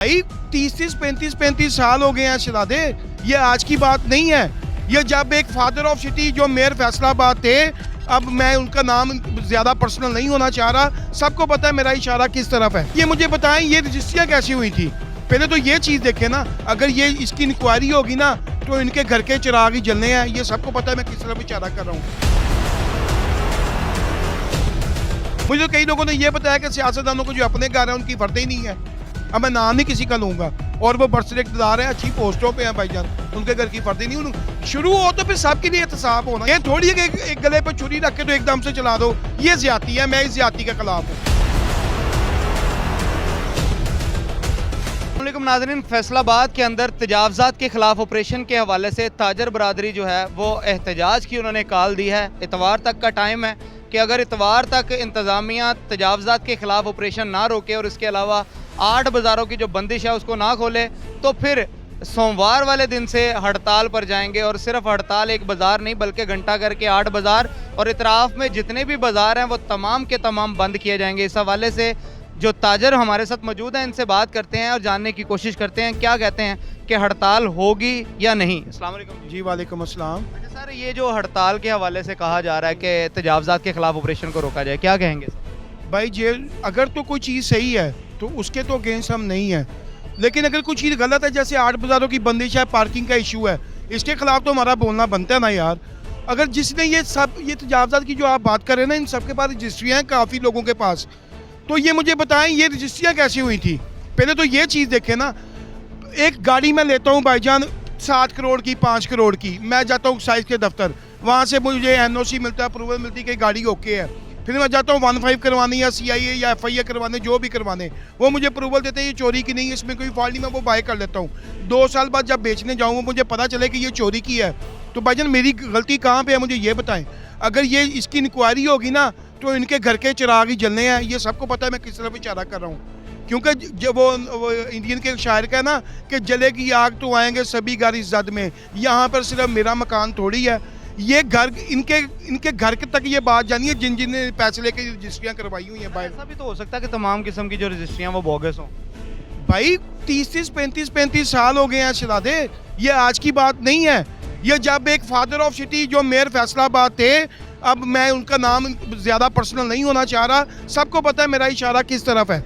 भाई 30-35 साल हो गए हैं शहजादे, ये आज की बात नहीं है। ये जब एक फादर ऑफ सिटी जो मेयर फैसलाबाद थे, अब मैं उनका नाम ज़्यादा पर्सनल नहीं होना चाह रहा, सबको पता है मेरा इशारा किस तरफ है। ये मुझे बताएं ये रजिस्ट्रियाँ कैसी हुई थी, पहले तो ये चीज़ देखें ना। अगर ये इसकी इंक्वायरी होगी ना तो इनके घर के चिराग ही जलने हैं, ये सबको पता है मैं किस तरफ इशारा कर रहा हूँ। मुझे तो कई लोगों ने ये बताया कि सियासतदानों को जो अपने घर है उनकी फर्द ही नहीं है। अब मैं नाम ही किसी का लूंगा और वो बर्थडे इक़्तिदार है, अच्छी पोस्टों पे हैं भाईजान, उनके घर की फर्द ही नहीं। शुरू हो तो फिर सबके लिए एहतसाब होना। ये थोड़ी है कि एक गले पे छुरी रख के तो एकदम से चला दो, ये ज्यादती है। मैं इस ज्यादती के खिलाफ हूँ। नाज़रीन, फैसलाबाद के अंदर तजावज़ात के खिलाफ ऑपरेशन के हवाले से ताजर बरादरी जो है वो एहतजाज की उन्होंने कॉल दी है। इतवार तक का टाइम है कि अगर इतवार तक इंतज़ामिया तजावज़ात के खिलाफ ऑपरेशन ना रोके और इसके अलावा 8 बाज़ारों की जो बंदिश है उसको ना खोले तो फिर सोमवार वाले दिन से हड़ताल पर जाएंगे। और सिर्फ हड़ताल एक बाज़ार नहीं बल्कि घंटा घर के 8 बाज़ार और इतराफ़ में जितने भी बाज़ार हैं वो तमाम के तमाम बंद किए जाएंगे। इस हवाले से जो ताजर हमारे साथ मौजूद हैं इनसे बात करते हैं और जानने की कोशिश करते हैं क्या कहते हैं कि हड़ताल होगी या नहीं। अस्सलाम वालेकुम जी वालेकुम अस्सलाम। अच्छा सर, ये जो हड़ताल के हवाले से कहा जा रहा है कि तजावज़ात के खिलाफ ऑपरेशन को रोका जाए, क्या कहेंगे भाई जे अगर तो कोई चीज़ सही है तो उसके तो अगेंस्ट हम नहीं है, लेकिन अगर कुछ चीज़ गलत है, जैसे 8 बाज़ारों की बंदिश है, पार्किंग का इशू है, इसके खिलाफ तो हमारा बोलना बनता है ना यार। अगर जिसने ये तजावज़ात की जो आप बात कर रहे हैं ना, इन सब के पास रजिस्ट्रियाँ हैं काफ़ी लोगों के पास। तो ये मुझे बताएं ये रजिस्ट्रियाँ कैसी हुई थी, पहले तो ये चीज़ देखें ना। एक गाड़ी मैं लेता हूँ भाईजान 7 करोड़ की, 5 करोड़ की, मैं जाता हूँ एक्साइज के दफ्तर, वहाँ से मुझे NOC मिलता है, अप्रूवल मिलती है कि गाड़ी ओके है। फिर मैं जाता हूँ 15 करवाने या CIA या FIA करवाने, जो भी करवाने, वो मुझे अप्रूवल देते हैं ये चोरी की नहीं है, इसमें कोई फॉल्ट नहीं, मैं वो बाय कर लेता हूँ। 2 साल बाद जब बेचने जाऊँगा मुझे पता चले कि ये चोरी की है, तो भाईजान मेरी गलती कहाँ पे है मुझे ये बताएं। अगर ये इसकी इंक्वायरी होगी ना तो इनके घर के चिराग ही जलने हैं, ये सबको पता है मैं किस तरफ इशारा कर रहा हूँ। क्योंकि जब वो इंडियन के शायर का है ना कि जलेगी आग तो आएंगे सभी घर इस जद में, यहाँ पर सिर्फ मेरा मकान थोड़ी है। ये घर इनके घर के तक ये बात जानी है जिन ने पैसे लेके रजिस्ट्रियाँ करवाई हुई हैं बाहर। ऐसा भी तो हो सकता है कि तमाम किस्म की जो रजिस्ट्रियाँ वो बोगस हों। भाई 30-35 साल हो गए हैं शहजादे, ये आज की बात नहीं है। ये जब एक फादर ऑफ सिटी जो मेयर फैसलाबाद थे, अब मैं उनका नाम ज़्यादा पर्सनल नहीं होना चाह रहा, सबको पता है मेरा इशारा किस तरफ है।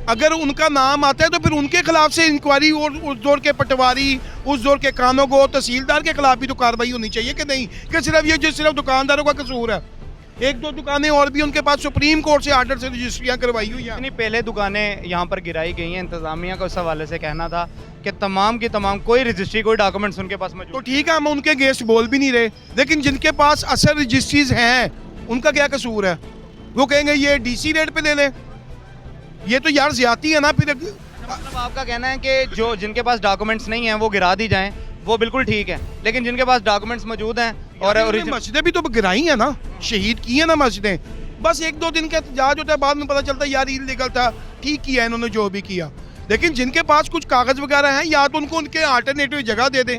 अगर उनका नाम आता है तो फिर उनके खिलाफ से इंक्वायरी, और उस दौर के पटवारी, उस दौर के कानों को, तहसीलदार के खिलाफ भी तो कार्रवाई होनी चाहिए कि नहीं, कि सिर्फ ये जो सिर्फ दुकानदारों का कसूर है। 1-2 दुकानें और भी उनके पास सुप्रीम कोर्ट से आर्डर से रजिस्ट्रियाँ करवाई हुई हैं। इतनी पहले दुकानें यहाँ पर गिराई गई हैं, इंतजामिया को इस हवाले से कहना था कि तमाम की तमाम कोई रजिस्ट्री कोई डॉक्यूमेंट्स उनके पास मौजूद। तो ठीक है, हम उनके अगेंस्ट बोल भी नहीं रहे, लेकिन जिनके पास असल रजिस्ट्रीज हैं उनका क्या कसूर है? वो कहेंगे ये DC रेट पे ले लें, ये तो यार ज्यादती है ना। फिर मतलब आपका कहना है कि जो जिनके पास डॉक्यूमेंट्स नहीं हैं वो गिरा दी जाएं, वो बिल्कुल ठीक है, लेकिन जिनके पास डॉक्यूमेंट्स मौजूद हैं और मस्जिदें भी तो गिराई है ना, शहीद की है ना मस्जिदें। बस 1-2 दिन का एहतजाज होता है, बाद में पता चलता है यार इलीगल था, ठीक किया इन्होंने जो भी किया। लेकिन जिनके पास कुछ कागज वगैरह हैं या तो उनको उनके अल्टरनेटिव जगह दे दें।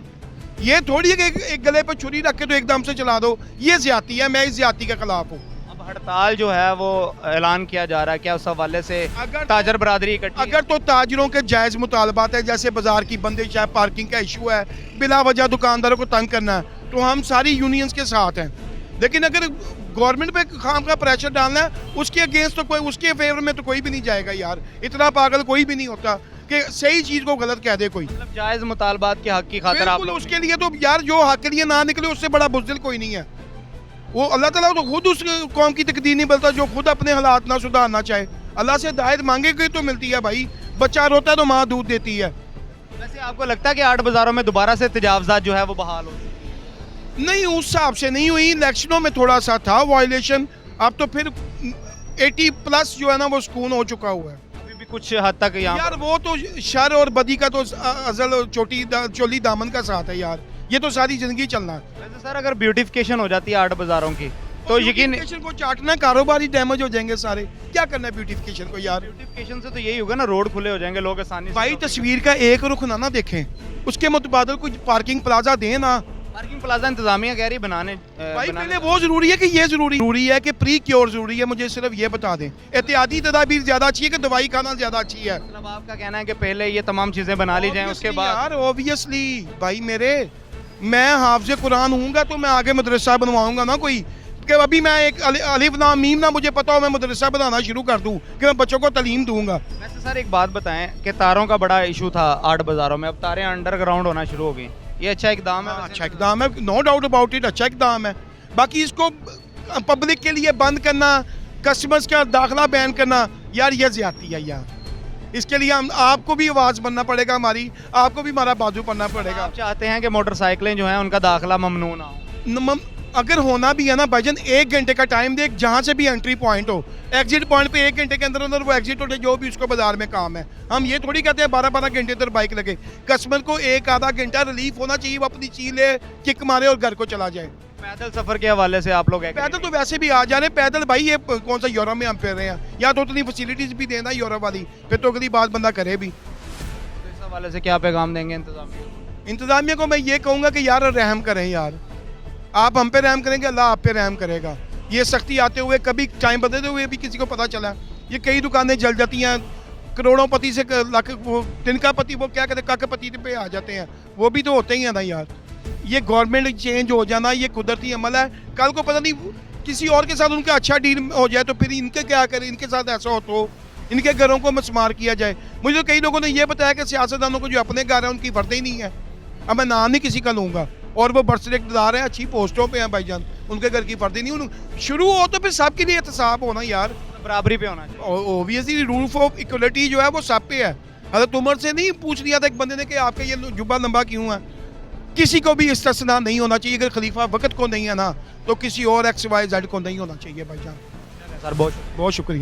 ये थोड़ी है कि एक गले पर छुरी रख के तो एकदम से चला दो, ये ज्यादती है। मैं इस ज्यादती के खिलाफ हूँ। अब हड़ताल जो है वो ऐलान किया जा रहा है, क्या उस हवाले से ताजर बरादरी इकट्ठी? अगर तो ताजरों के जायज़ मुतालबात है, जैसे बाजार की बंदिश है, पार्किंग का इशू है, बिला वजह दुकानदारों को तंग करना है, तो हम सारी यूनियंस के साथ हैं। लेकिन अगर गवर्नमेंट पे खाम का प्रेशर डालना है, उसके अगेंस्ट तो कोई, उसके फेवर में तो कोई भी नहीं जाएगा यार। इतना पागल कोई भी नहीं होता कि सही चीज़ को गलत कह दे कोई। मतलब जायज़ मुतालबात के हक की खातिर आप लोग उसके लिए तो यार जो हक के लिए ना निकले उससे बड़ा बुज़दिल कोई नहीं है। वो अल्लाह ताला तो खुद उस कौम की तकदीर नहीं बदलता जो खुद अपने हालात ना सुधारना चाहे। अल्लाह से हिदायत मांगेगी तो मिलती है भाई, बच्चा रोता है तो माँ दूध देती है। वैसे आपको लगता है कि 8 बाज़ारों में दोबारा से तजावज़ात जो है वो बहाल हो? नहीं, उस हिसाब से नहीं हुई। इलेक्शनों में थोड़ा सा था वायलेशन, अब तो फिर 80+ जो है ना वो सुकून हो चुका हुआ है। अभी भी कुछ हद तक यहाँ यार वो तो शर और बदी का तो अजल चोली दामन का साथ है यार, ये तो सारी जिंदगी चलना है। वैसे सर अगर ब्यूटिफिकेशन हो जाती है 8 बाज़ारों की तो यकीन को चाटना, कारोबारी डैमेज हो जाएंगे सारे। क्या करना है ब्यूटिफिकेशन को यार? ब्यूटिफिकेशन से तो यही होगा ना, रोड खुले हो जाएंगे, लोग आसानी से। भाई तस्वीर का एक रुख ना देखें, उसके मुतबादल कुछ पार्किंग प्लाजा दें ना, पार्किंग प्लाजा इंतजामिया कह रही बनाने भाई बनाने- पहले वो जरूरी है कि ये जरूरी है कि प्री क्योर जरूरी है, मुझे सिर्फ ये बता दें। एहतियाती तदाबीर ज़्यादा अच्छी है कि दवाई खाना ज़्यादा अच्छी है? मतलब आपका कहना है कि पहले ये तमाम चीज़ें बना ली जाएं, उसके बाद यार ऑब्वियसली भाई मेरे, मैं हाफिज कुरान हूँगा तो मैं आगे मदरसा बनवाऊंगा ना कोई, कि अभी मैं एक अलिफ नाम मीम ना मुझे पता हो, मैं मदरसा बनाना शुरू कर दूँ कि मैं बच्चों को तालीम दूंगा। वैसे सर एक बात बताएं कि तारों का बड़ा इशू था आर्ट बाज़ारों में, अब तारें अंडरग्राउंड होना शुरू हो गई, ये अच्छा इकदाम है? अच्छा इकदाम है, नो डाउट अबाउट इट, अच्छा इकदाम है। बाकी इसको पब्लिक के लिए बंद करना, कस्टमर्स का दाखला बैन करना, यार ये ज्यादती है यार। इसके लिए हम आपको भी आवाज़ बनना पड़ेगा हमारी, आपको भी हमारा बाजू पड़ना पड़ेगा। आप चाहते हैं कि मोटरसाइकिलें जो हैं उनका दाखला ममनू ना हो? अगर होना भी है ना भाईजान, 1 घंटे का टाइम दे, जहाँ से भी एंट्री पॉइंट हो, एग्जिट पॉइंट पे 1 घंटे के अंदर अंदर वो एग्जिट होते, जो भी उसको बाजार में काम है। हम ये थोड़ी कहते हैं 12-12 घंटे इधर बाइक लगे। कस्टमर को 1-आधा घंटा रिलीफ होना चाहिए, वो अपनी चीज ले, किक मारे और घर को चला जाए। पैदल सफ़र के हवाले से आप लोग क्या पैदल तो वैसे भी आ जा रहे, पैदल भाई ये कौन सा यूरोप में हम फिर रहे हैं, या तो उतनी फैसिलिटीज भी देना यूरोप वाली, फिर तो अगली बात बंदा करे भी। तो इस हवाले से क्या पैगाम देंगे इंतजामिया? इंतजामिया को मैं ये कहूँगा कि यार रहम करें यार, आप हम पे रहम करेंगे, अल्लाह आप पे रहम करेगा। ये सख्ती आते हुए कभी टाइम बदलते हुए भी किसी को पता चला, ये कई दुकानें जल जाती हैं, करोड़ों पति से लाख वो तिनका पति, वो क्या कहते हैं काकपति पे आ जाते हैं, वो भी तो होते ही हैं ना यार। ये गवर्नमेंट चेंज हो जाना ये कुदरती अमल है, कल को पता नहीं किसी और के साथ उनका अच्छा डील हो जाए तो फिर इनके क्या करें, इनके साथ ऐसा हो तो इनके घरों को मस्मार किया जाए। मुझे तो कई लोगों ने ये बताया कि सियासतदानों को जो अपने घर है उनकी वर्दी नहीं है। अब मैं नाम नहीं किसी का लूँगा, और वो बरसदार हैं, अच्छी पोस्टों पे हैं भाईजान, उनके घर की वर्दी नहीं, शुरू हो तो फिर सबके लिए एहतसाब होना यार, बराबरी पे होना चाहिए। ओबियसली रूल ऑफ इक्वलिटी जो है वो सब पे है। हज़रत उमर से नहीं पूछ लिया था एक बंदे ने कि आपका ये जुब्बा लंबा क्यों है? किसी को भी इस्तिस्ना नहीं होना चाहिए, अगर खलीफा वक्त को नहीं है ना तो किसी और XYZ को नहीं होना चाहिए भाईजान। सर बहुत बहुत शुक्रिया।